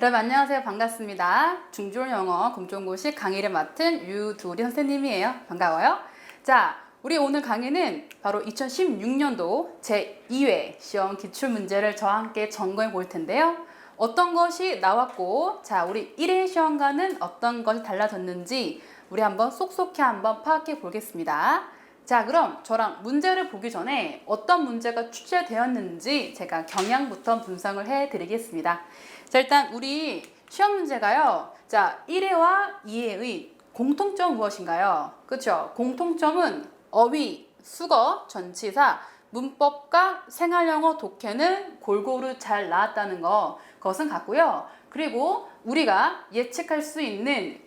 여러분 안녕하세요. 반갑습니다. 중졸 영어 공정고시 강의를 맡은 유두리 선생님이에요. 반가워요. 자, 우리 오늘 강의는 바로 2016년도 제2회 시험 기출문제를 저와 함께 점검해 볼 텐데요. 어떤 것이 나왔고, 자, 우리 1회 시험과는 어떤 것이 달라졌는지 우리 한번 쏙쏙히 한번 파악해 보겠습니다. 자, 그럼 저랑 문제를 보기 전에 어떤 문제가 출제되었는지 제가 경향부터 분석을 해 드리겠습니다. 자, 일단 우리 시험 문제가요. 자, 1회와 2회의 공통점 무엇인가요? 그렇죠? 공통점은 어휘, 수거, 전치사, 문법과 생활영어 독해는 골고루 잘 나왔다는 거, 그것은 같고요. 그리고 우리가 예측할 수 있는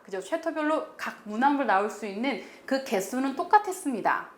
그죠? 챕터별로 각 문항별 나올 수 있는 그 개수는 똑같았습니다.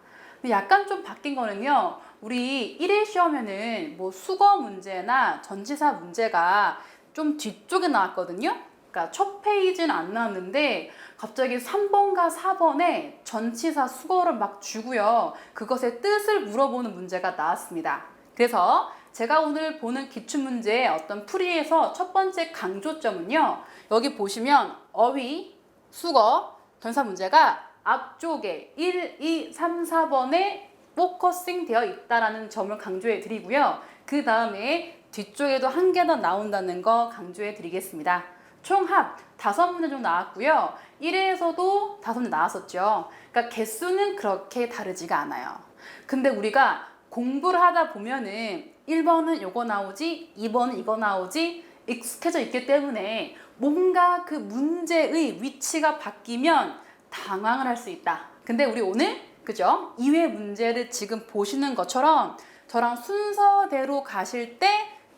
근데 약간 좀 바뀐 거는요. 우리 1회 시험에는 뭐 수거 문제나 전치사 문제가 좀 뒤쪽에 나왔거든요. 그러니까 첫 페이지는 안 나왔는데 갑자기 3번과 4번에 전치사 수거를 막 주고요. 그것의 뜻을 물어보는 문제가 나왔습니다. 그래서 제가 오늘 보는 기출문제의 어떤 풀이에서 첫 번째 강조점은요. 여기 보시면 어휘, 수거, 전치사 문제가 앞쪽에 1, 2, 3, 4번에 포커싱 되어 있다는 점을 강조해 드리고요. 그 다음에 뒤쪽에도 한 개 더 나온다는 거 강조해 드리겠습니다. 총합 5문제 정도 나왔고요. 1회에서도 5문제 나왔었죠. 그러니까 개수는 그렇게 다르지가 않아요. 근데 우리가 공부를 하다 보면은 1번은 이거 나오지, 2번은 이거 나오지 익숙해져 있기 때문에 뭔가 그 문제의 위치가 바뀌면 당황을 할 수 있다. 근데 우리 오늘 그죠? 2회 문제를 지금 보시는 것처럼 저랑 순서대로 가실 때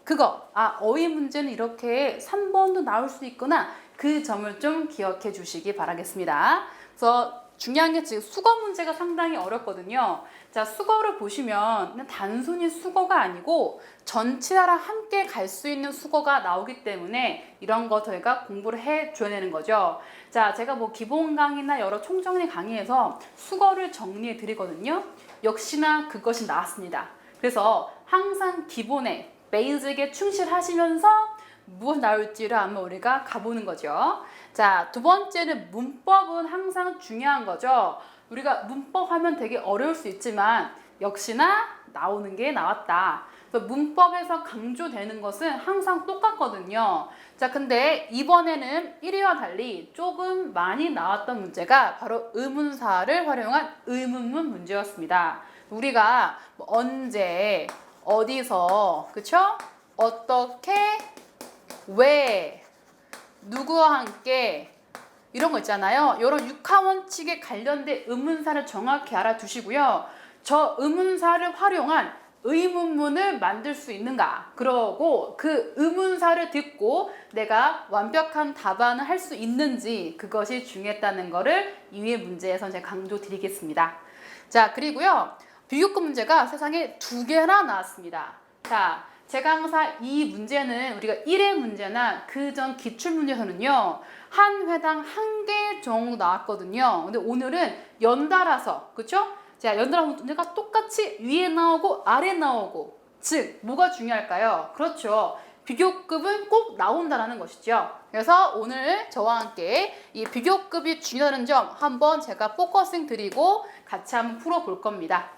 그거 어휘 문제는 이렇게 3번도 나올 수 있구나. 그 점을 좀 기억해 주시기 바라겠습니다. 그래서 중요한 게 지금 수거 문제가 상당히 어렵거든요. 자, 수거를 보시면 단순히 수거가 아니고 전치사랑 함께 갈 수 있는 수거가 나오기 때문에 이런 거 저희가 공부를 해 줘야 되는 거죠. 자, 제가 뭐 기본 강의나 여러 총정리 강의에서 수거를 정리해 드리거든요. 역시나 그것이 나왔습니다. 그래서 항상 기본에 베이직에 충실하시면서 무엇 나올지를 한번 우리가 가보는 거죠. 자, 두 번째는 문법은 항상 중요한 거죠. 우리가 문법 하면 되게 어려울 수 있지만 역시나 나오는 게 나왔다. 그래서 문법에서 강조되는 것은 항상 똑같거든요. 자, 근데 이번에는 1회와 달리 조금 많이 나왔던 문제가 바로 의문사를 활용한 의문문 문제였습니다. 우리가 뭐 언제, 어디서, 그쵸? 어떻게, 왜, 누구와 함께 이런 거 있잖아요. 이런 육하원칙에 관련된 의문사를 정확히 알아두시고요. 저 의문사를 활용한 의문문을 만들 수 있는가? 그러고 그 의문사를 듣고 내가 완벽한 답안을 할 수 있는지 그것이 중요했다는 거를 2회 문제에서 제가 강조드리겠습니다. 자, 그리고요. 비교급 문제가 세상에 2개나 나왔습니다. 자, 제가 항상 이 문제는 우리가 1회 문제나 그 전 기출문제에서는요. 한 회당 1개 정도 나왔거든요. 근데 오늘은 연달아서, 그쵸? 자, 연달아 문제가 똑같이 위에 나오고 아래 나오고, 즉 뭐가 중요할까요? 그렇죠. 비교급은 꼭 나온다는 것이죠. 그래서 오늘 저와 함께 이 비교급이 중요하다는 점 한번 제가 포커싱 드리고 같이 한번 풀어볼 겁니다.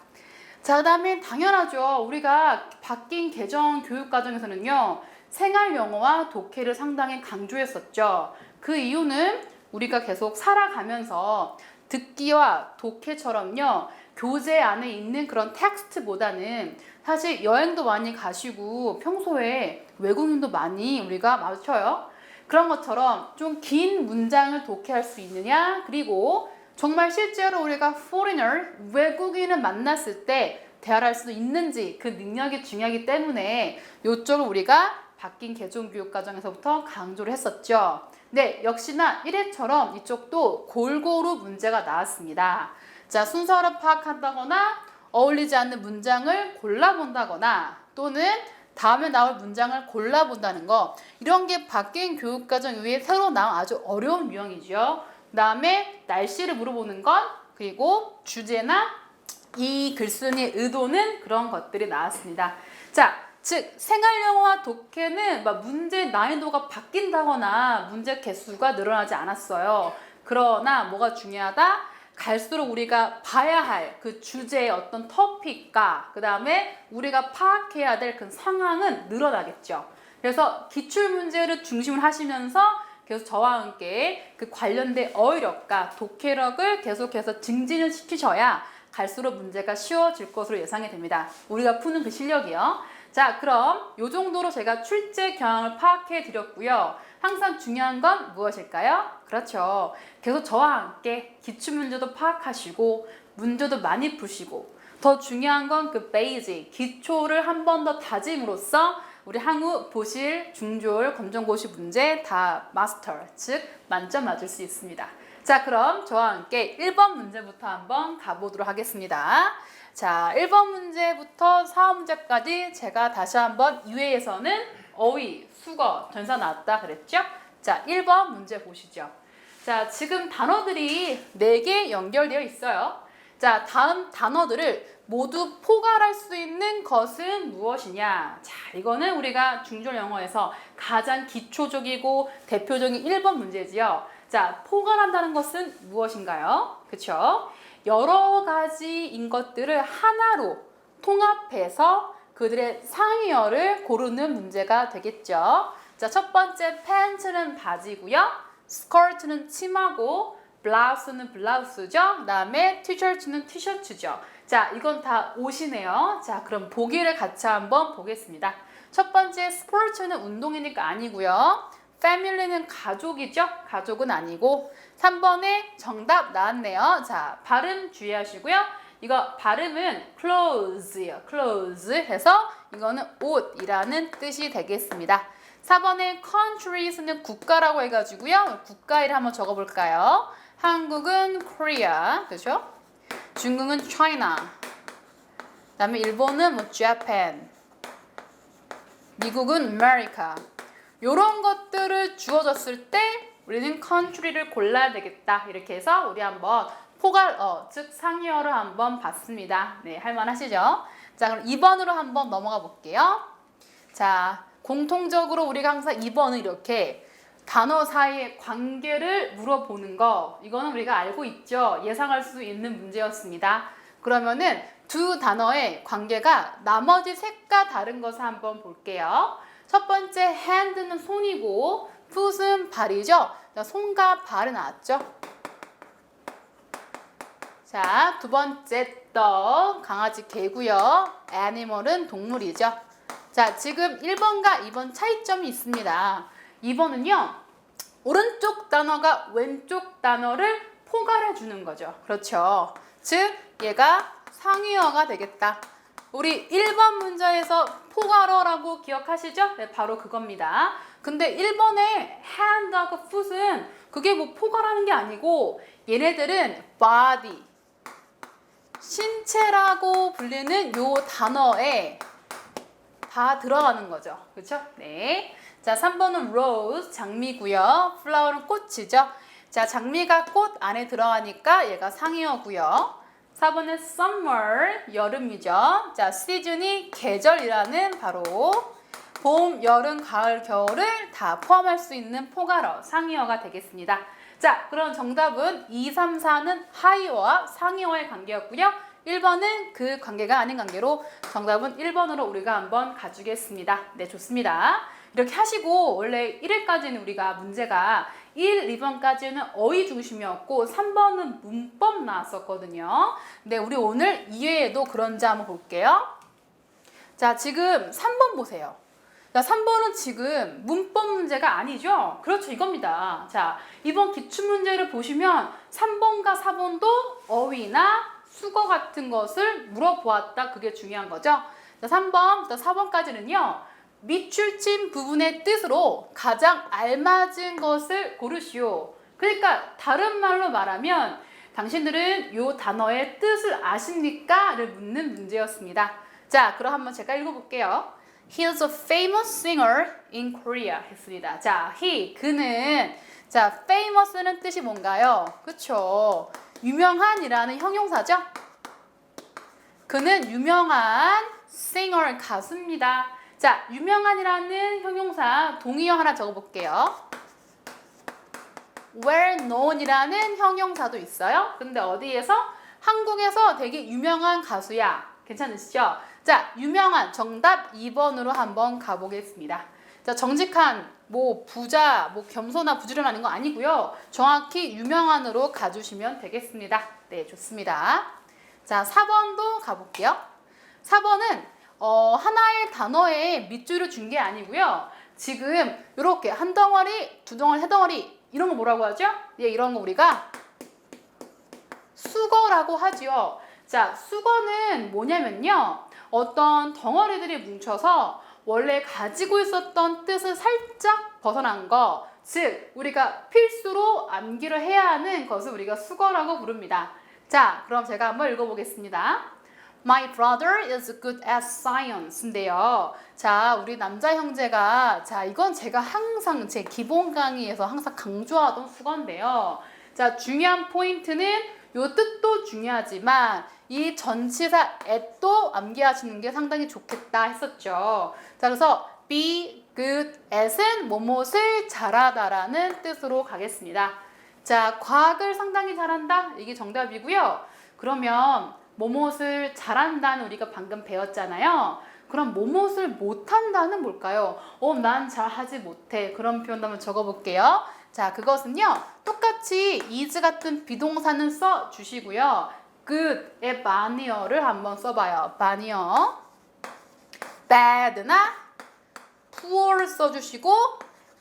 자, 그 다음에 당연하죠. 우리가 바뀐 개정 교육과정에서는요. 생활영어와 독해를 상당히 강조했었죠. 그 이유는 우리가 계속 살아가면서 듣기와 독해처럼요. 교재 안에 있는 그런 텍스트보다는 사실 여행도 많이 가시고 평소에 외국인도 많이 우리가 마주쳐요. 그런 것처럼 좀 긴 문장을 독해할 수 있느냐, 그리고 정말 실제로 우리가 foreigner, 외국인을 만났을 때 대화를 할 수 있는지 그 능력이 중요하기 때문에 이쪽을 우리가 바뀐 개정교육과정에서부터 강조를 했었죠. 네, 역시나 1회처럼 이쪽도 골고루 문제가 나왔습니다. 자, 순서를 파악한다거나 어울리지 않는 문장을 골라본다거나 또는 다음에 나올 문장을 골라본다는 거, 이런 게 바뀐 교육과정 이후에 새로 나온 아주 어려운 유형이죠. 그 다음에 날씨를 물어보는 것, 그리고 주제나 이 글쓴이의 의도는 그런 것들이 나왔습니다. 자, 즉 생활영어와 독해는 막 문제 난이도가 바뀐다거나 문제 개수가 늘어나지 않았어요. 그러나 뭐가 중요하다? 갈수록 우리가 봐야 할 그 주제의 어떤 터픽과 그 다음에 우리가 파악해야 될 그 상황은 늘어나겠죠. 그래서 기출문제를 중심을 하시면서 계속 저와 함께 그 관련된 어휘력과 독해력을 계속해서 증진을 시키셔야 갈수록 문제가 쉬워질 것으로 예상이 됩니다. 우리가 푸는 그 실력이요. 자, 그럼 이 정도로 제가 출제 경향을 파악해 드렸고요. 항상 중요한 건 무엇일까요? 그렇죠. 계속 저와 함께 기출문제도 파악하시고 문제도 많이 푸시고 더 중요한 건 그 베이직, 기초를 한 번 더 다짐으로써 우리 향후 보실, 중졸, 검정고시 문제 다 마스터, 즉 만점 맞을 수 있습니다. 자, 그럼 저와 함께 1번 문제부터 한번 가보도록 하겠습니다. 자, 1번 문제부터 4번 문제까지 제가 다시 한번 2회에서는 어휘, 수거, 전사 나왔다 그랬죠? 자, 1번 문제 보시죠. 자, 지금 단어들이 4개 연결되어 있어요. 자, 다음 단어들을 모두 포괄할 수 있는 것은 무엇이냐? 자, 이거는 우리가 중졸 영어에서 가장 기초적이고 대표적인 1번 문제지요. 자, 포괄한다는 것은 무엇인가요? 그쵸? 여러 가지인 것들을 하나로 통합해서 그들의 상이어를 고르는 문제가 되겠죠. 자, 첫 번째 팬츠는 바지고요. 스커트는 치마고 블라우스는 블라우스죠. 그 다음에 티셔츠는 티셔츠죠. 자, 이건 다 옷이네요. 자, 그럼 보기를 같이 한번 보겠습니다. 첫 번째 스포츠는 운동이니까 아니고요. 패밀리는 가족이죠. 가족은 아니고 3번에 정답 나왔네요. 자, 발음 주의하시고요. 이거 발음은 clothe예요. clothes 해서 이거는 옷이라는 뜻이 되겠습니다. 4번에 countries,는 국가라고 해가지고요. 국가를 한번 적어볼까요? 한국은 Korea, 그렇죠? 중국은 China, 그 다음에 일본은 뭐 Japan, 미국은 America. 이런 것들을 주어졌을 때 우리는 country를 골라야 되겠다. 이렇게 해서 우리 한번 포괄어, 즉 상이어를 한번 봤습니다. 네, 할만하시죠? 자, 그럼 2번으로 한번 넘어가 볼게요. 자, 공통적으로 우리가 항상 2번은 이렇게 단어 사이의 관계를 물어보는 거, 이거는 우리가 알고 있죠. 예상할 수 있는 문제였습니다. 그러면은 두 단어의 관계가 나머지 색과 다른 것을 한번 볼게요. 첫 번째 hand는 손이고 foot은 발이죠. 손과 발은 나왔죠. 자, 두 번째 dog, 강아지 개고요. animal은 동물이죠. 자, 지금 1번과 2번 차이점이 있습니다. 2번은요, 오른쪽 단어가 왼쪽 단어를 포괄해 주는 거죠. 그렇죠. 즉, 얘가 상위어가 되겠다. 우리 1번 문제에서 포괄어라고 기억하시죠? 네, 바로 그겁니다. 근데 1번에 hand하고 foot은 그게 뭐 포괄하는 게 아니고 얘네들은 body, 신체라고 불리는 요 단어에 다 들어가는 거죠. 그렇죠? 네. 자, 3번은 rose, 장미고요. flower는 꽃이죠. 자, 장미가 꽃 안에 들어가니까 얘가 상이어고요. 4번은 summer, 여름이죠. 자, season이 계절이라는 바로 봄, 여름, 가을, 겨울을 다 포함할 수 있는 포괄어, 상이어가 되겠습니다. 자, 그럼 정답은 2, 3, 4는 하이어와 상이어의 관계였고요. 1번은 그 관계가 아닌 관계로 정답은 1번으로 우리가 한번 가주겠습니다. 네, 좋습니다. 이렇게 하시고 원래 1회까지는 우리가 문제가 1, 2번까지는 어휘 중심이었고 3번은 문법 나왔었거든요. 근데 우리 오늘 2회에도 그런지 한번 볼게요. 자, 지금 3번 보세요. 자, 3번은 지금 문법 문제가 아니죠? 그렇죠, 이겁니다. 자, 이번 기출문제를 보시면 3번과 4번도 어휘나 수거 같은 것을 물어보았다. 그게 중요한 거죠. 자, 3번, 4번까지는요. 밑줄친 부분의 뜻으로 가장 알맞은 것을 고르시오. 그러니까 다른 말로 말하면 당신들은 이 단어의 뜻을 아십니까? 를 묻는 문제였습니다. 자, 그럼 한번 제가 읽어볼게요. He is a famous singer in Korea 했습니다. 자, 그는 자, famous는 뜻이 뭔가요? 그쵸? 유명한이라는 형용사죠? 그는 유명한 singer, 가수입니다. 자, 유명한이라는 형용사 동의어 하나 적어볼게요. well known이라는 형용사도 있어요. 근데 어디에서? 한국에서 되게 유명한 가수야. 괜찮으시죠? 자, 유명한 정답 2번으로 한번 가보겠습니다. 자, 정직한, 뭐 부자, 뭐 겸손한, 부지런한 거 아니고요. 정확히 유명한으로 가주시면 되겠습니다. 네, 좋습니다. 자, 4번도 가볼게요. 4번은 하나의 단어에 밑줄을 준 게 아니고요. 지금 이렇게 한 덩어리, 두 덩어리, 세 덩어리 이런 거 뭐라고 하죠? 예, 이런 거 우리가 수거라고 하죠. 자, 수거는 뭐냐면요. 어떤 덩어리들이 뭉쳐서 원래 가지고 있었던 뜻을 살짝 벗어난 거, 즉 우리가 필수로 암기를 해야 하는 것을 우리가 수거라고 부릅니다. 자, 그럼 제가 한번 읽어보겠습니다. My brother is good at science인데요. 자, 우리 남자 형제가, 자, 이건 제가 항상 제 기본 강의에서 항상 강조하던 수거인데요. 자, 중요한 포인트는 요 뜻도 중요하지만 이 전치사 at도 암기하시는 게 상당히 좋겠다 했었죠. 자, 그래서 be good at은 뭐뭇을 잘하다라는 뜻으로 가겠습니다. 자, 과학을 상당히 잘한다. 이게 정답이고요. 그러면 뭐뭇을 잘한다는 우리가 방금 배웠잖아요. 그럼 뭐뭇을 못한다는 뭘까요? 난 잘하지 못해. 그런 표현 한번 적어볼게요. 자, 그것은요. 똑같이 is 같은 비동사는 써주시고요. good의 반이어를 한번 써봐요. 반이어. bad나 poor 써주시고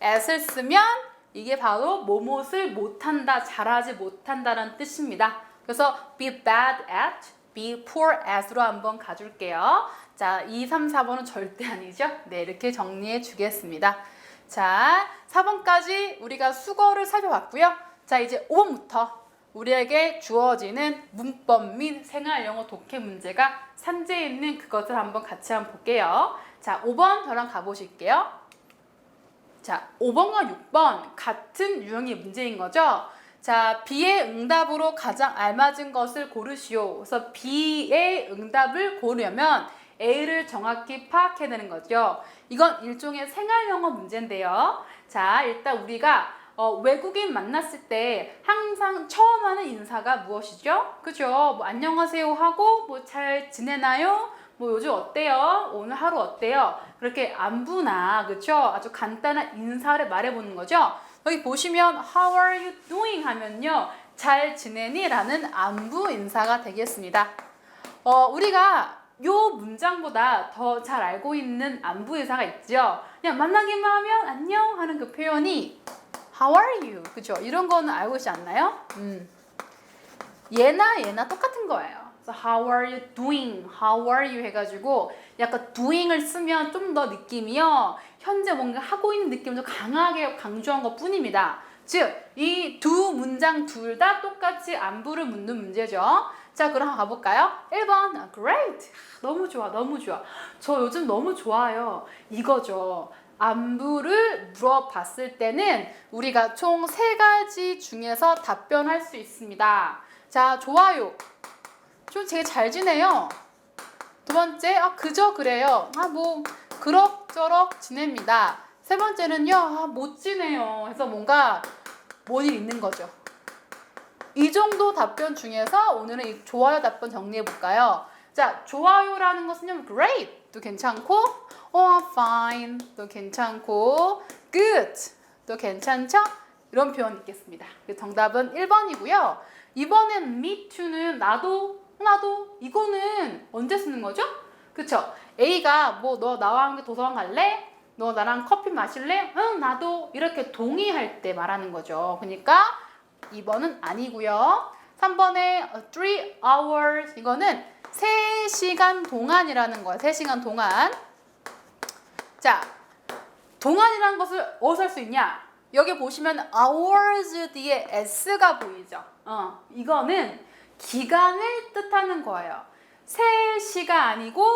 at을 쓰면 이게 바로 뭐뭇을 못한다, 잘하지 못한다라는 뜻입니다. 그래서 be bad at, be poor at으로 한번 가줄게요. 자, 2, 3, 4번은 절대 아니죠? 네, 이렇게 정리해 주겠습니다. 자, 4번까지 우리가 수거를 살펴봤고요. 자, 이제 5번부터 우리에게 주어지는 문법 및 생활영어 독해 문제가 산재해 있는 그것을 한번 같이 한번 볼게요. 자, 5번 저랑 가보실게요. 자, 5번과 6번 같은 유형의 문제인 거죠. 자, B의 응답으로 가장 알맞은 것을 고르시오. 그래서 B의 응답을 고르려면 A를 정확히 파악해야 되는 거죠. 이건 일종의 생활영어 문제인데요. 자, 일단 우리가 외국인 만났을 때 항상 처음 하는 인사가 무엇이죠? 그죠? 뭐 안녕하세요 하고 뭐 잘 지내나요? 뭐 요즘 어때요? 오늘 하루 어때요? 그렇게 안부나 그쵸? 아주 간단한 인사를 말해보는 거죠. 여기 보시면 How are you doing? 하면요. 잘 지내니? 라는 안부 인사가 되겠습니다. 우리가 요 문장보다 더 잘 알고 있는 안부 인사가 있죠. 그냥 만나기만 하면 안녕 하는 그 표현이 How are you? 그죠? 이런 거는 알고 계시지 않나요? 얘나 똑같은 거예요. 그래서 How are you doing? How are you? 해가지고 약간 doing을 쓰면 좀 더 느낌이요. 현재 뭔가 하고 있는 느낌을 좀 강하게 강조한 것 뿐입니다. 즉, 이 두 문장 둘 다 똑같이 안부를 묻는 문제죠. 자, 그럼 가볼까요? 1번, great. 너무 좋아, 너무 좋아. 저 요즘 너무 좋아요. 이거죠. 안부를 물어봤을 때는 우리가 총 3가지 중에서 답변할 수 있습니다. 자, 좋아요. 좀 되게 잘 지내요. 두 번째, 그저 그래요. 뭐 그럭저럭 지냅니다. 세 번째는요, 못 지내요. 해서 뭔가 뭔 일 있는 거죠. 이 정도 답변 중에서 오늘은 이 좋아요 답변 정리해 볼까요? 자, 좋아요라는 것은요, great도 괜찮고, fine 도 괜찮고, good 도 괜찮죠? 이런 표현이 있겠습니다. 정답은 1번이고요. 이번엔 me too는 나도 이거는 언제 쓰는 거죠? 그쵸? A가 뭐 너 나와 함께 도서관 갈래? 너 나랑 커피 마실래? 응, 나도. 이렇게 동의할 때 말하는 거죠. 그러니까 2번은 아니고요. 3번에 3 hours 이거는 3시간 동안이라는 거예요. 3시간 동안. 자, 동안이라는 것을 어디서 할 수 있냐? 여기 보시면 hours 뒤에 s가 보이죠? 이거는 기간을 뜻하는 거예요. 3시가 아니고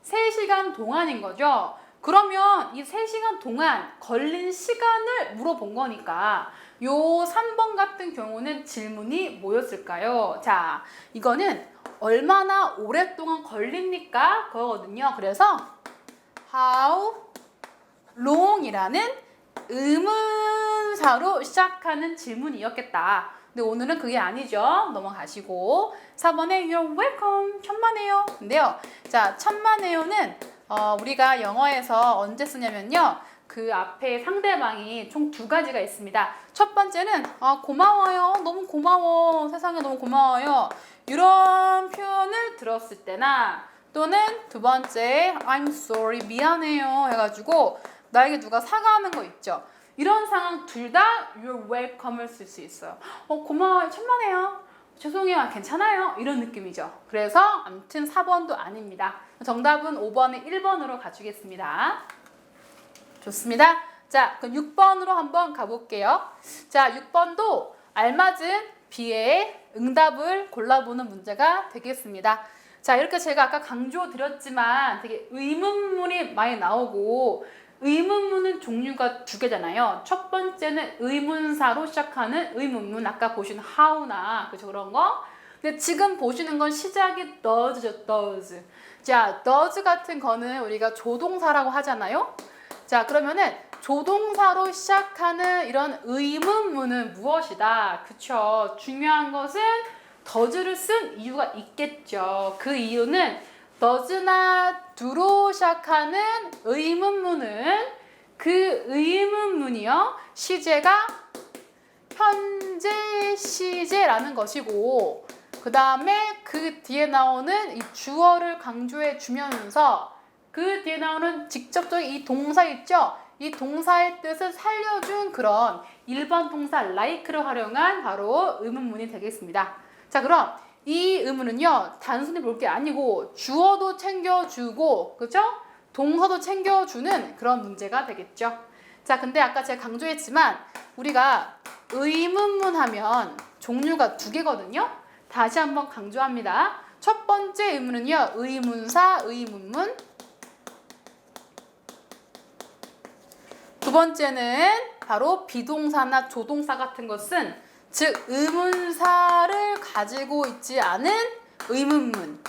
3시간 동안인 거죠. 그러면 이 3시간 동안 걸린 시간을 물어본 거니까 요 3번 같은 경우는 질문이 뭐였을까요? 자, 이거는 얼마나 오랫동안 걸립니까? 그거거든요. 그래서 how long이라는 의문사로 시작하는 질문이었겠다. 근데 오늘은 그게 아니죠. 넘어가시고 4번에 You're welcome. 천만에요. 근데요. 자, 천만에요는 우리가 영어에서 언제 쓰냐면요. 그 앞에 상대방이 총 두 가지가 있습니다. 첫 번째는 고마워요. 너무 고마워. 세상에 너무 고마워요. 이런 표현을 들었을 때나 또는 두 번째 I'm sorry. 미안해요. 해가지고 나에게 누가 사과하는 거 있죠. 이런 상황 둘 다 You're welcome을 쓸 수 있어요. 고마워요. 천만에요. 죄송해요. 괜찮아요. 이런 느낌이죠. 그래서 아무튼 4번도 아닙니다. 정답은 5번에 1번으로 가주겠습니다. 좋습니다. 자, 그럼 6번으로 한번 가볼게요. 자, 6번도 알맞은 B의 응답을 골라보는 문제가 되겠습니다. 자, 이렇게 제가 아까 강조드렸지만 되게 의문문이 많이 나오고 의문문은 종류가 두 개잖아요. 첫 번째는 의문사로 시작하는 의문문, 아까 보신 how나 그죠, 그런 거. 근데 지금 보시는 건 시작이 does죠, does. 자, does 같은 거는 우리가 조동사라고 하잖아요. 자, 그러면은 조동사로 시작하는 이런 의문문은 무엇이다? 그쵸? 중요한 것은 does를 쓴 이유가 있겠죠. 그 이유는 does나 do로 시작하는 의문문은 그 의문문이요. 시제가 현재 시제라는 것이고 그 다음에 그 뒤에 나오는 이 주어를 강조해 주면서 그 뒤에 나오는 직접적인 이 동사 있죠? 이 동사의 뜻을 살려준 그런 일반 동사 like를 활용한 바로 의문문이 되겠습니다. 자, 그럼 이 의문은요, 단순히 볼 게 아니고 주어도 챙겨주고, 그죠? 동사도 챙겨주는 그런 문제가 되겠죠. 자, 근데 아까 제가 강조했지만 우리가 의문문 하면 종류가 두 개거든요. 다시 한번 강조합니다. 첫 번째 의문은요, 의문사, 의문문. 두 번째는 바로 비동사나 조동사 같은 것은 즉 의문사를 가지고 있지 않은 의문문.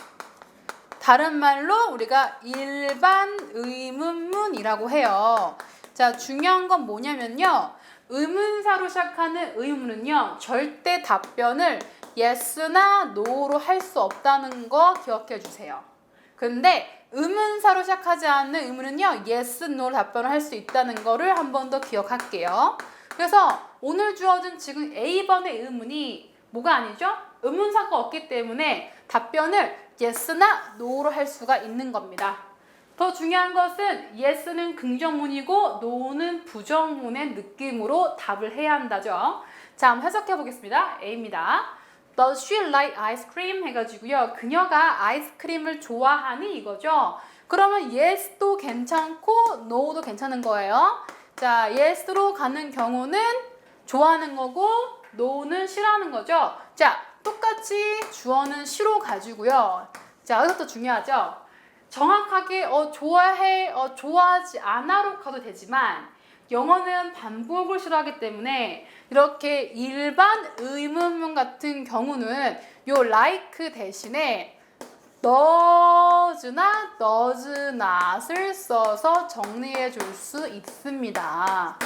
다른 말로 우리가 일반 의문문이라고 해요. 자, 중요한 건 뭐냐면요. 의문사로 시작하는 의문은요. 절대 답변을 yes나 no로 할 수 없다는 거 기억해 주세요. 근데 의문사로 시작하지 않는 의문은요. yes, no로 답변을 할 수 있다는 거를 한 번 더 기억할게요. 그래서 오늘 주어진 지금 A번의 의문이 뭐가 아니죠? 의문사가 없기 때문에 답변을 yes나 no로 할 수가 있는 겁니다. 더 중요한 것은 yes는 긍정문이고 no는 부정문의 느낌으로 답을 해야 한다죠. 자, 한번 해석해 보겠습니다. A입니다. Does she like ice cream? 해가지고요. 그녀가 아이스크림을 좋아하니? 이거죠. 그러면 yes도 괜찮고 no도 괜찮은 거예요. 자, yes로 가는 경우는 좋아하는 거고 no는 싫어하는 거죠. 자, 똑같이 주어는 싫어 가지고요. 자, 이것도 중요하죠. 정확하게 좋아해, 좋아하지 않아로 가도 되지만 영어는 반복을 싫어하기 때문에 이렇게 일반 의문문 같은 경우는 요 like 대신에 does나 does not을 써서 정리해 줄 수 있습니다.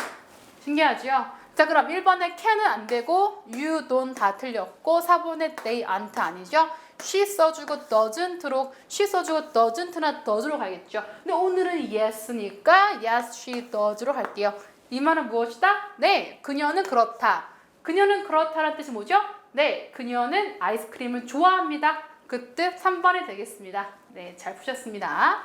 신기하죠? 자, 그럼 1번에 can은 안 되고 you, don't 다 틀렸고 4번에 they, aren't 아니죠? she 써주고 doesn't로 she 써주고 doesn't나 does로 가겠죠. 근데 오늘은 yes니까 yes, she does로 갈게요. 이 말은 무엇이다? 네, 그녀는 그렇다. 그녀는 그렇다라는 뜻이 뭐죠? 네, 그녀는 아이스크림을 좋아합니다. 그 뜻 3번이 되겠습니다. 네, 잘 푸셨습니다.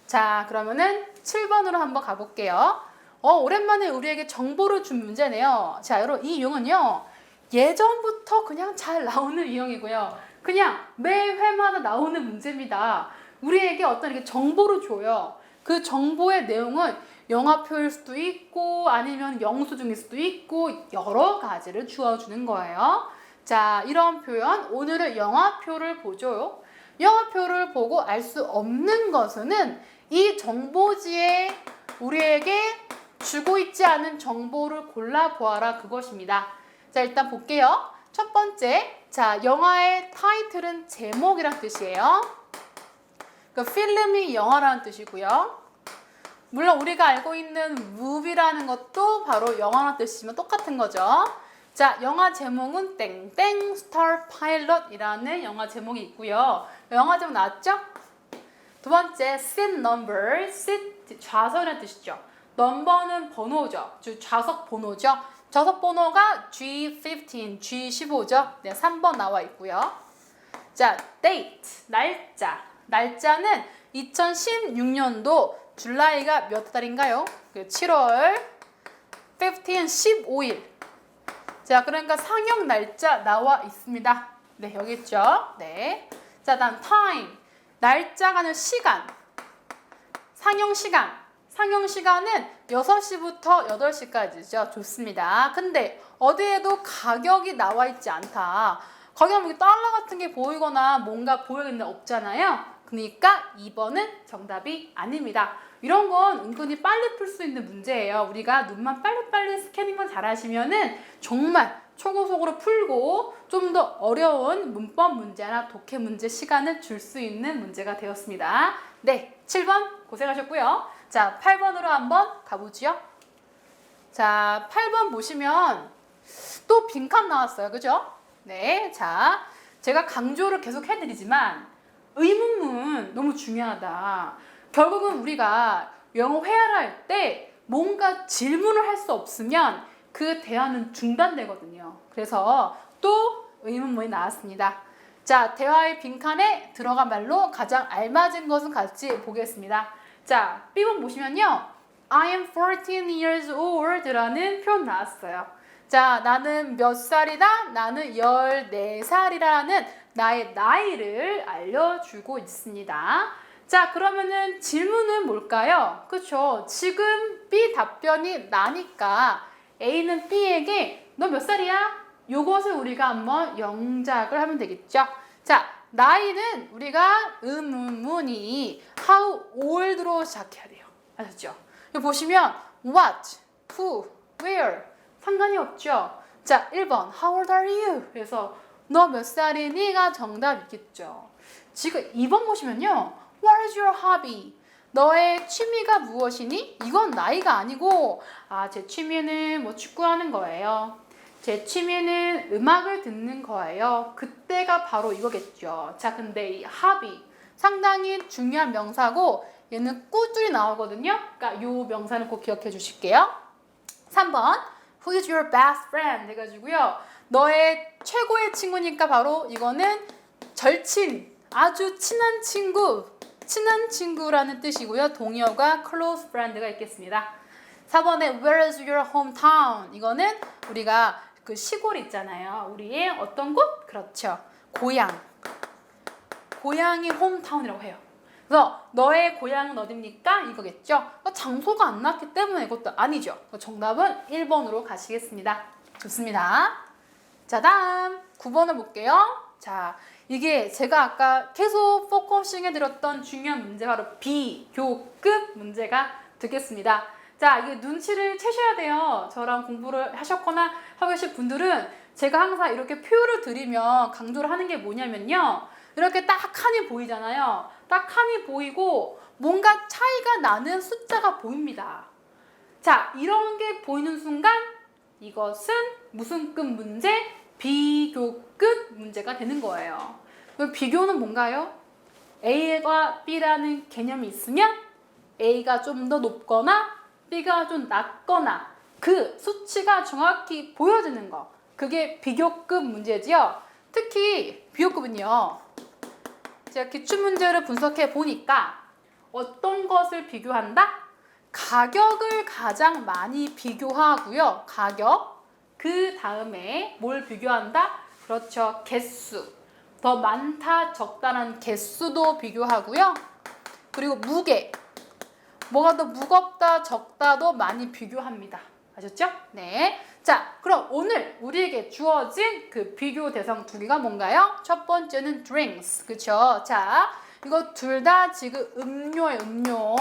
자, 그러면은 7번으로 한번 가볼게요. 오랜만에 우리에게 정보를 준 문제네요. 자, 여러분 이 유형은요. 예전부터 그냥 잘 나오는 유형이고요. 그냥 매 회마다 나오는 문제입니다. 우리에게 어떤 이렇게 정보를 줘요. 그 정보의 내용은 영화표일 수도 있고 아니면 영수증일 수도 있고 여러 가지를 주어주는 거예요. 자, 이런 표현 오늘은 영화표를 보죠. 영화표를 보고 알 수 없는 것은 이 정보지에 우리에게 주고 있지 않은 정보를 골라보아라 그것입니다. 자, 일단 볼게요. 첫 번째, 자, 영화의 타이틀은 제목이란 뜻이에요. 그 필름이 영화라는 뜻이고요. 물론 우리가 알고 있는 movie라는 것도 바로 영화란 뜻이지만 똑같은 거죠. 자, 영화 제목은 땡땡 스타 파일럿이라는 영화 제목이 있고요. 영화 제목 나왔죠? 두 번째, seat number. seat 좌석이라는 뜻이죠. 넘버는 번호죠. 즉 좌석 번호죠. 좌석 번호가 G15, G15죠. 네, 3번 나와 있고요. 자, date, 날짜. 날짜는 2016년도 줄라이가 몇 달인가요? 7월 15, 15일. 자, 그러니까 상영 날짜 나와 있습니다. 네, 여기 있죠. 네. 자, 다음 time. 날짜가 아니라 시간. 상영 시간. 상영 시간은 6시부터 8시까지죠. 좋습니다. 근데 어디에도 가격이 나와 있지 않다. 가격 달러 같은 게 보이거나 뭔가 보이는 데 없잖아요. 그러니까 2번은 정답이 아닙니다. 이런 건 은근히 빨리 풀 수 있는 문제예요. 우리가 눈만 빨리빨리 스캐닝만 잘하시면은 정말 초고속으로 풀고 좀 더 어려운 문법 문제나 독해 문제 시간을 줄 수 있는 문제가 되었습니다. 네, 7번 고생하셨고요. 자, 8번으로 한번 가보죠. 자, 8번 보시면 또 빈칸 나왔어요. 그죠? 네, 자, 제가 강조를 계속 해드리지만 의문문 너무 중요하다. 결국은 우리가 영어 회화를 할 때 뭔가 질문을 할 수 없으면 그 대화는 중단되거든요. 그래서 또 의문문이 나왔습니다. 자, 대화의 빈칸에 들어간 말로 가장 알맞은 것은 같이 보겠습니다. 자, B번 보시면요. I am 14 years old 라는 표현 나왔어요. 자, 나는 몇 살이다? 나는 14살이라는 나의 나이를 알려주고 있습니다. 자, 그러면은 질문은 뭘까요? 그쵸? 지금 B 답변이 나니까 A는 B에게 너 몇 살이야? 요것을 우리가 한번 영작을 하면 되겠죠? 자, 나이는 우리가 의문문이 how old로 시작해야 돼요. 아셨죠? 여기 보시면 what, who, where 상관이 없죠? 자, 1번 How old are you? 그래서 너 몇 살이니?가 정답이겠죠. 지금 2번 보시면요. What is your hobby? 너의 취미가 무엇이니? 이건 나이가 아니고 제 취미는 뭐 축구하는 거예요. 제 취미는 음악을 듣는 거예요. 그때가 바로 이거겠죠. 자, 근데 이 hobby 상당히 중요한 명사고 얘는 꾸준히 나오거든요. 그러니까 이 명사는 꼭 기억해 주실게요. 3번 Who is your best friend? 해가지고요. 너의 최고의 친구니까 바로 이거는 절친, 아주 친한 친구, 친한 친구라는 뜻이고요. 동의어가 close friend가 있겠습니다. 4번에 Where is your hometown? 이거는 우리가 그 시골 있잖아요. 우리의 어떤 곳? 그렇죠. 고향. 고향이 hometown이라고 해요. 그래서 너의 고향은 어딥니까? 이거겠죠. 장소가 안 나왔기 때문에 이것도 아니죠. 정답은 1번으로 가시겠습니다. 좋습니다. 자, 다음 9번을 볼게요. 자, 이게 제가 아까 계속 포커싱 해드렸던 중요한 문제 바로 비교급 문제가 되겠습니다. 자, 이게 눈치를 채셔야 돼요. 저랑 공부를 하셨거나 하고 계실 분들은 제가 항상 이렇게 표를 드리면 강조를 하는 게 뭐냐면요. 이렇게 딱 칸이 보이잖아요. 딱 칸이 보이고 뭔가 차이가 나는 숫자가 보입니다. 자, 이런 게 보이는 순간 이것은 무슨 급 문제? 비교급 문제가 되는 거예요. 비교는 뭔가요? A와 B라는 개념이 있으면 A가 좀 더 높거나 B가 좀 낮거나 그 수치가 정확히 보여지는 거. 그게 비교급 문제지요. 특히 비교급은요. 제가 기출문제를 분석해 보니까 어떤 것을 비교한다? 가격을 가장 많이 비교하고요. 가격. 그 다음에 뭘 비교한다? 그렇죠. 개수. 더 많다, 적다라는 개수도 비교하고요. 그리고 무게. 뭐가 더 무겁다, 적다도 많이 비교합니다. 아셨죠? 네. 자, 그럼 오늘 우리에게 주어진 그 비교 대상 두 개가 뭔가요? 첫 번째는 drinks. 그쵸? 자, 이거 둘 다 지금 음료예요, 음료.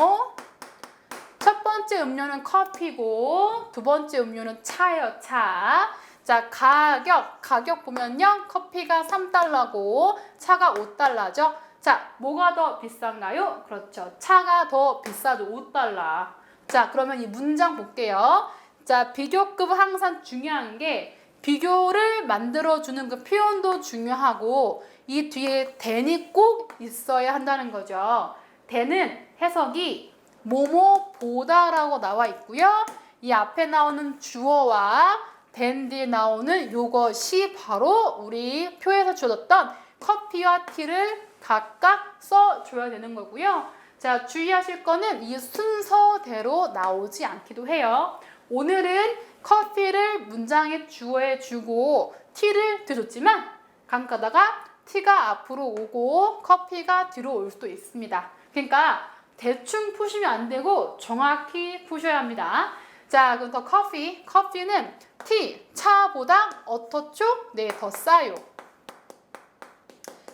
첫 번째 음료는 커피고, 두 번째 음료는 차예요, 차. 자, 가격 보면요. 커피가 3달러고, 차가 5달러죠. 자, 뭐가 더 비싼가요? 그렇죠. 차가 더 비싸죠. 5달러. 자, 그러면 이 문장 볼게요. 자, 비교급은 항상 중요한 게 비교를 만들어주는 그 표현도 중요하고 이 뒤에 then이 꼭 있어야 한다는 거죠. then은 해석이 뭐뭐보다라고 나와 있고요. 이 앞에 나오는 주어와 then 뒤에 나오는 요것이 바로 우리 표에서 주어졌던 커피와 티를 각각 써줘야 되는 거고요. 자, 주의하실 거는 이 순서대로 나오지 않기도 해요. 오늘은 커피를 문장에 주어에 주고 티를 드렸지만 가다가 티가 앞으로 오고 커피가 뒤로 올 수도 있습니다. 그러니까 대충 푸시면 안 되고 정확히 푸셔야 합니다. 자, 그럼 더 커피는 티, 차보다 어떻죠? 네, 더 싸요.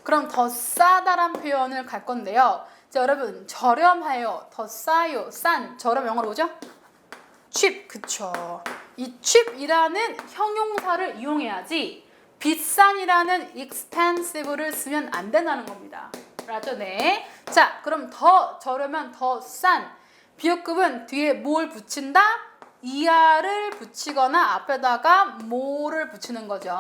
그럼 더 싸다란 표현을 갈 건데요. 자, 여러분 저렴해요, 더 싸요, 싼, 저렴 영어로 뭐죠? cheap, 그쵸. 이 cheap이라는 형용사를 이용해야지 비싼이라는 expensive를 쓰면 안 된다는 겁니다. 알았죠? 네. 자, 그럼 더 저렴한 더 싼. 비교급은 뒤에 뭘 붙인다? ER을 붙이거나 앞에다가 뭐를 붙이는 거죠.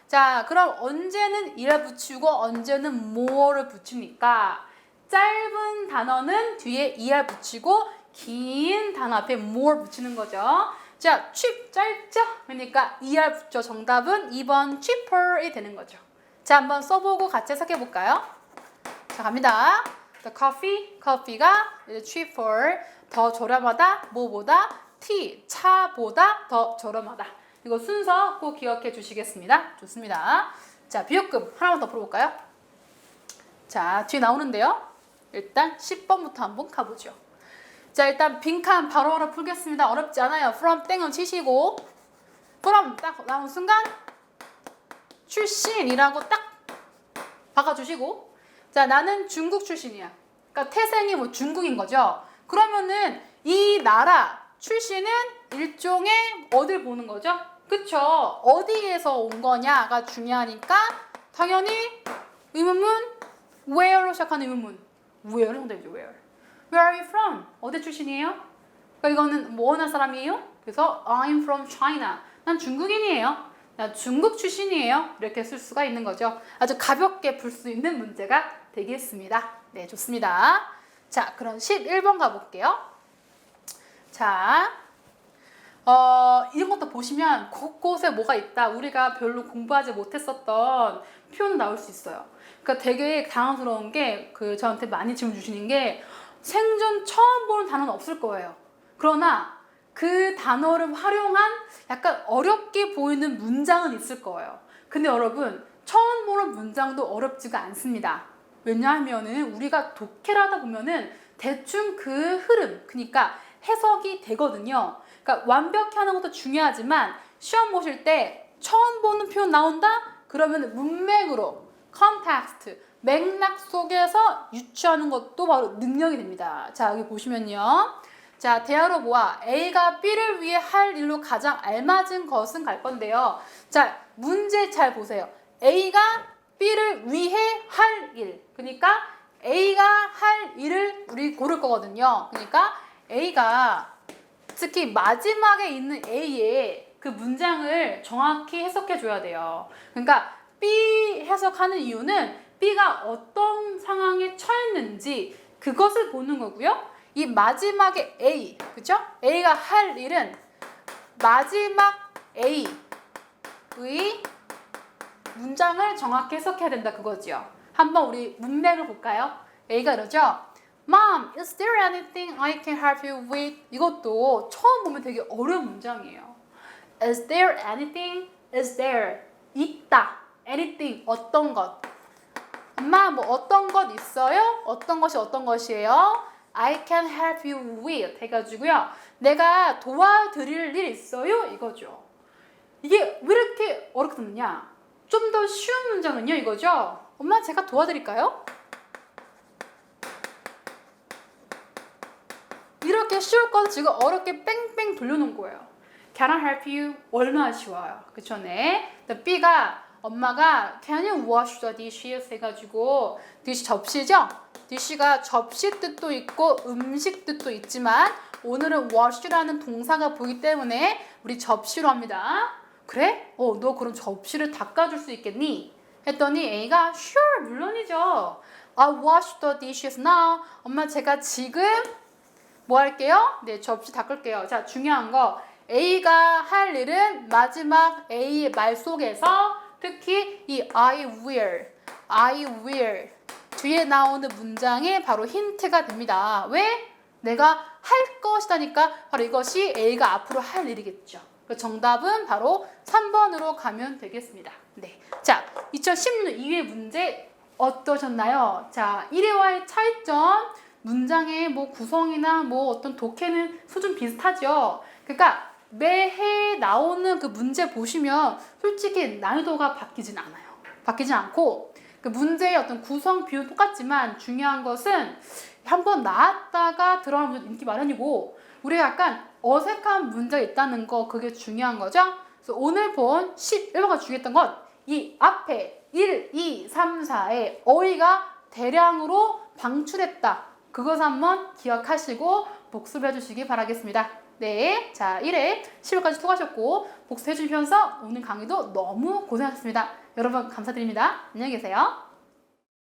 자, 그럼 언제는 ER 붙이고 언제는 more를 붙입니까? 짧은 단어는 뒤에 ER 붙이고 긴 단어 앞에 more 붙이는 거죠. 자, cheap 짧죠? 그러니까 ER 붙죠. 정답은 2번 cheaper이 되는 거죠. 자, 한번 써보고 같이 해석해 볼까요? 자, 갑니다. The 커피가 cheaper, 더 저렴하다, 뭐보다, tea, 차보다 더 저렴하다. 이거 순서 꼭 기억해 주시겠습니다. 좋습니다. 자, 비교급 하나만 더 풀어볼까요? 자, 뒤에 나오는데요. 일단 10번부터 한번 가보죠. 자, 일단 빈칸 바로바로 풀겠습니다. 어렵지 않아요. from 땡은 치시고 from 딱 나온 순간 출신이라고 딱 박아주시고, 자, 나는 중국 출신이야. 그러니까 태생이 뭐 중국인 거죠. 그러면은 이 나라 출신은 일종의 어딜 보는 거죠? 그쵸? 어디에서 온 거냐가 중요하니까 당연히 의문문 where로 시작하는 의문문. where는 정답이죠. where are you from? 어디 출신이에요? 그러니까 이거는 뭐 어느 사람이에요? 그래서 I'm from China. 난 중국인이에요. 난 중국 출신이에요. 이렇게 쓸 수가 있는 거죠. 아주 가볍게 풀 수 있는 문제가 되겠습니다. 네, 좋습니다. 자, 그럼 11번 가볼게요. 자, 이런 것도 보시면 곳곳에 뭐가 있다. 우리가 별로 공부하지 못했었던 표현 나올 수 있어요. 그러니까 되게 당황스러운 게 저한테 많이 질문 주시는 게 생전 처음 보는 단어는 없을 거예요. 그러나 그 단어를 활용한 약간 어렵게 보이는 문장은 있을 거예요. 근데 여러분, 처음 보는 문장도 어렵지가 않습니다. 왜냐하면은 우리가 독해를 하다 보면은 대충 그 흐름, 그러니까 해석이 되거든요. 그러니까 완벽히 하는 것도 중요하지만 시험 보실 때 처음 보는 표현 나온다? 그러면 문맥으로, 컨텍스트, 맥락 속에서 유추하는 것도 바로 능력이 됩니다. 자, 여기 보시면요. 자, 대화로 모아 A가 B를 위해 할 일로 가장 알맞은 것은 갈 건데요. 자, 문제 잘 보세요. A가 B를 위해 할 일. 그러니까 A가 할 일을 우리 고를 거거든요. 그러니까 A가 특히 마지막에 있는 A의 그 문장을 정확히 해석해 줘야 돼요. 그러니까 B 해석하는 이유는 B가 어떤 상황에 처했는지 그것을 보는 거고요. 이 마지막에 A, 그죠? A가 할 일은 마지막 A의 문장을 정확히 해석해야 된다 그거죠. 한번 우리 문맥을 볼까요? A가 이러죠. Mom, is there anything I can help you with? 이것도 처음 보면 되게 어려운 문장이에요. Is there anything? Is there? 있다. Anything, 어떤 것. 엄마, 뭐 어떤 것 있어요? 어떤 것이 어떤 것이에요? I can help you with 해가지고요. 내가 도와드릴 일 있어요? 이거죠. 이게 왜 이렇게 어렵게 듣느냐? 좀 더 쉬운 문장은요, 이거죠. 엄마, 제가 도와드릴까요? 이렇게 쉬울 것을 지금 어렵게 뺑뺑 돌려놓은 거예요. Can I help you? 얼마나 쉬워요. 그쵸, 네. B가 엄마가 can you wash the dishes 해가지고 dish 접시죠? dish가 접시 뜻도 있고 음식 뜻도 있지만 오늘은 wash라는 동사가 보이기 때문에 우리 접시로 합니다. 그래? 너 그럼 접시를 닦아줄 수 있겠니? 했더니 A가 sure 물론이죠. I'll wash the dishes now. 엄마 제가 지금 뭐 할게요? 네, 접시 닦을게요. 자, 중요한 거 A가 할 일은 마지막 A의 말 속에서 특히 이 I will 뒤에 나오는 문장이 바로 힌트가 됩니다. 왜? 내가 할 것이다니까 바로 이것이 A가 앞으로 할 일이겠죠. 정답은 바로 3번으로 가면 되겠습니다. 네. 자, 2016년 2회 문제 어떠셨나요? 자, 1회와의 차이점, 문장의 뭐 구성이나 뭐 어떤 독해는 수준 비슷하죠. 그러니까 매해 나오는 그 문제 보시면 솔직히 난이도가 바뀌진 않아요. 바뀌진 않고 그 문제의 어떤 구성 비율 똑같지만 중요한 것은 한번 나왔다가 들어가는 문제 인기 마련이고 우리가 약간 어색한 문제가 있다는 거 그게 중요한 거죠. 그래서 오늘 본 11번가 중요했던 건 이 앞에 1, 2, 3, 4의 어휘가 대량으로 방출했다. 그것 한번 기억하시고 복습해 주시기 바라겠습니다. 네, 자 1회 10월까지 수고하셨고 복습해 주시면서 오늘 강의도 너무 고생하셨습니다. 여러분 감사드립니다. 안녕히 계세요.